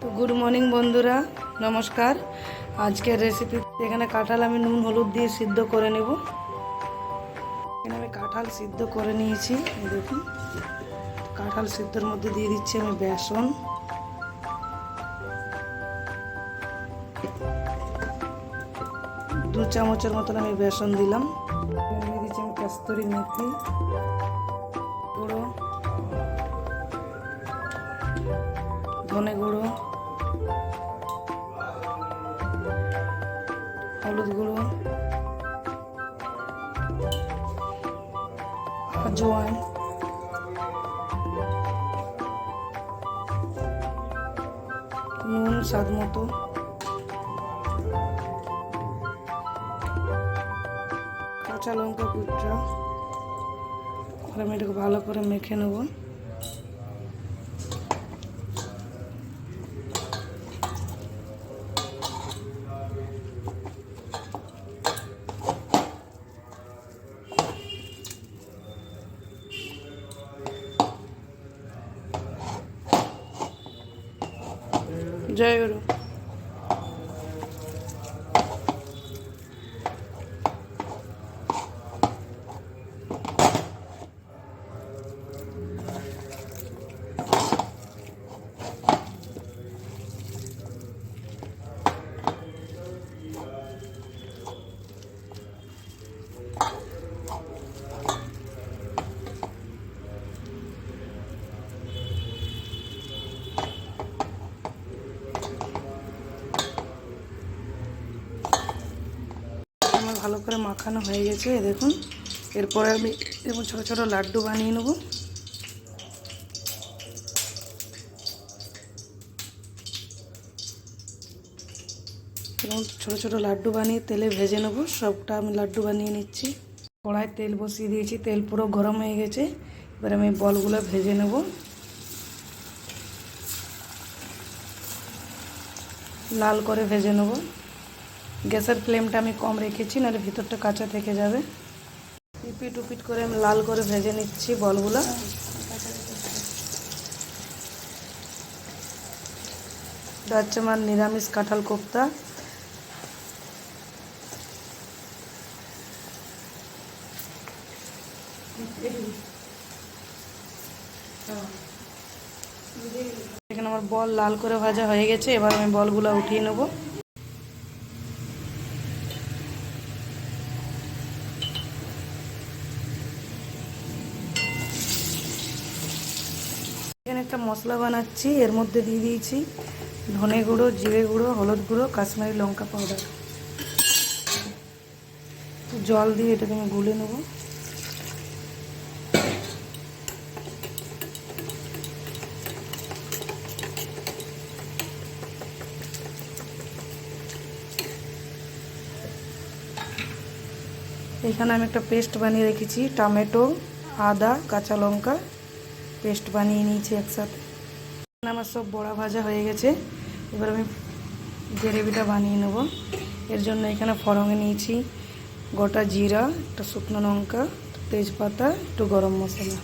তো good morning বন্ধুরা, নমস্কার। আজকের রেসিপি এখানে কাঁঠাল আমি নুন হলুদ দিয়ে সিদ্ধ করে নেব। এখানে আমি কাঁঠাল সিদ্ধ করে নিয়েছি, দেখুন। কাঁঠাল সিদ্ধর মধ্যে দিয়ে দিচ্ছি আমি বেসন, দু চামচের মতন আমি বেসন দিলাম। দিয়ে দিচ্ছি আমি কস্তুরি মেথি গুঁড়ো, ধনে গুঁড়ো, হলুদ গুঁড়ো, আজওয়াইন, নুন স্বাদ মতো, কাঁচা লঙ্কা কুচা। আমি এটাকে ভালো করে মেখে নেব। জয় গুরু। ভালো করে মাখানো হয়ে গেছে, দেখুন। এরপরে আমি এরকম ছোটো ছোটো লাড্ডু বানিয়ে নেব। এবং ছোটো ছোটো লাড্ডু বানিয়ে তেলে ভেজে নেব। সবটা আমি লাড্ডু বানিয়ে নিচ্ছি। কড়ায় তেল বসিয়ে দিয়েছি, তেল পুরো গরম হয়ে গেছে। এবার আমি বলগুলো ভেজে নেব, লাল করে ভেজে নেব। গ্যাসের ফ্লেমটা আমি কম রেখেছি, নাহলে ভিতরটা কাঁচা থেকে যাবে। পিট উপিট করে আমি লাল করে ভেজে নিচ্ছি বলগুলো। এটা হচ্ছে আমার নিরামিষ কাঁঠাল কোপ্তা। এখানে আমার বল লাল করে ভাজা হয়ে গেছে। এবার আমি বলগুলো উঠিয়ে নেব। এখানে একটা মশলা বানাচ্ছি, এর মধ্যে দিয়ে দিয়েছি ধনে গুঁড়ো, জিরে গুঁড়ো, হলুদ গুঁড়ো, কাশ্মীরি লঙ্কা পাউডার। জল দিয়ে এটাকে আমি গুলে নেব। এখানে আমি একটা পেস্ট বানিয়ে রেখেছি, টমেটো, আদা, কাঁচা লঙ্কা পেস্ট বানিয়ে নিয়েছি একসাথে। আমার সব বড়া ভাজা হয়ে গেছে। এবার আমি গ্রেভিটা বানিয়ে নেব। এর জন্য এখানে ফোড়নে নিয়েছি গোটা জিরা, একটা শুকনো লঙ্কা, তেজপাতা, একটু গরম মশলা।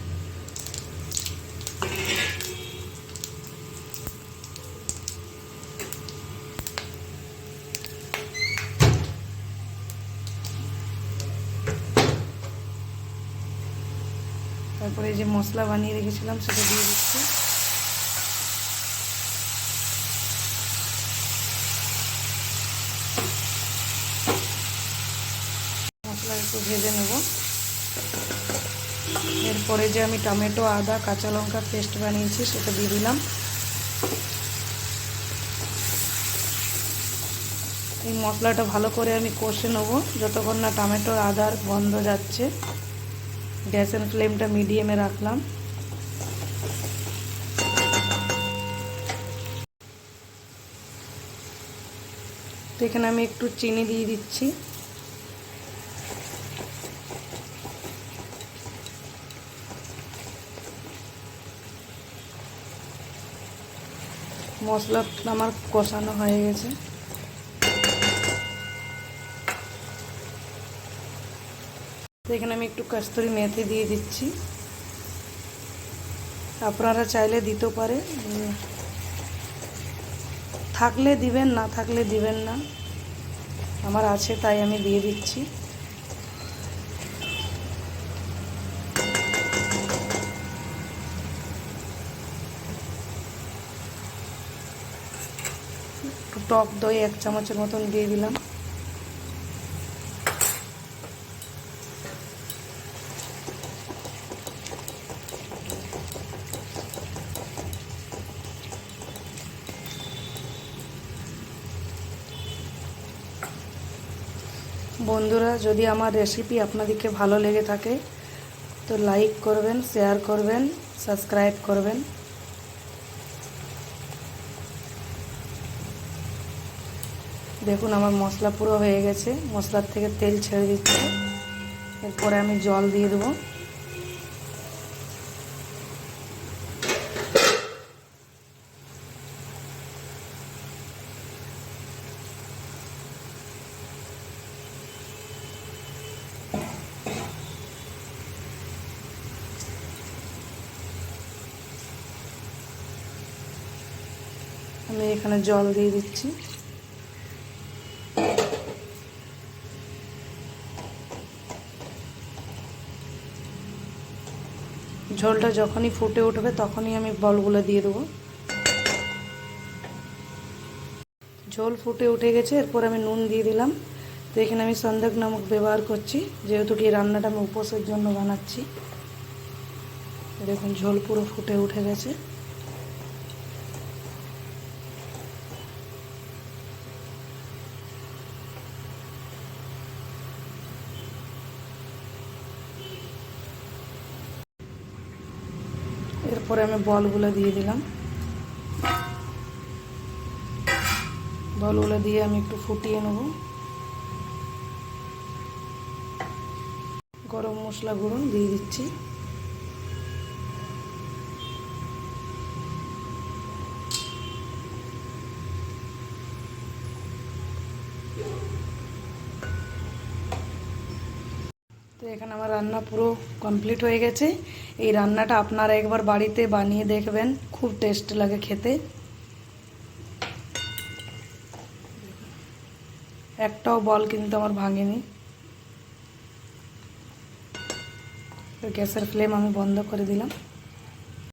তারপরে যে মশলা বানিয়ে রেখেছিলাম সেটা দিয়ে দিচ্ছি। মশলা একটু ভেজে নেব। এরপরে যে আমি টমেটো, আদা, কাঁচা লঙ্কা পেস্ট বানিয়েছি সেটা দিয়ে দিলাম। এই মশলাটা ভালো করে আমি কষে নেব যতক্ষণ না টমেটো আদার গন্ধ যাচ্ছে। গ্যাসের ফ্লেমটা মিডিয়ামে রাখলাম। তো এখানে আমি একটু চিনি দিয়ে দিচ্ছি। মশলা আমার কষানো হয়ে গেছে। তো এখানে আমি একটু কস্তুরি মেথি দিয়ে দিচ্ছি। আপনারা চাইলে দিতে পারে। থাকলে দিবেন, না থাকলে দিবেন না। আমার আছে তাই আমি দিয়ে দিচ্ছি। একটু টক দই 1 চামচের মতন দিয়ে দিলাম। বন্ধুরা, যদি আমার রেসিপি আপনাদেরকে ভালো লেগে থাকে তো লাইক করবেন, শেয়ার করবেন, সাবস্ক্রাইব করবেন। দেখুন আমার মশলা পুরো হয়ে গেছে, মশলার থেকে তেল ছেড়ে দিচ্ছে। এরপরে আমি জল দিয়ে দেবো। আমি এখানে জল দিয়ে দিচ্ছি। ঝোলটা যখনই ফুটে উঠবে তখনই আমি বলগুলো দিয়ে দেবো। ঝোল ফুটে উঠে গেছে, এরপর আমি নুন দিয়ে দিলাম। তো এখানে আমি সন্দক নমক ব্যবহার করছি, যেহেতু কি রান্নাটা আমি উপোসের জন্য বানাচ্ছি। দেখুন ঝোল পুরো ফুটে উঠে গেছে। এরপরে আমি বলগুলো দিয়ে দিলাম। বলগুলো দিয়ে আমি একটু ফুটিয়ে নেব। গরম মশলা গুঁড়ো দিয়ে দিচ্ছি। তো এখানে আমার রান্না পুরো কমপ্লিট হয়ে গেছে। এই রান্নাটা আপনারা একবার বাড়িতে বানিয়ে দেখবেন, খুব টেস্ট লাগে খেতে। একটাও বল কিন্তু আমার ভাঙেনি। গ্যাসের ফ্লেম আমি বন্ধ করে দিলাম।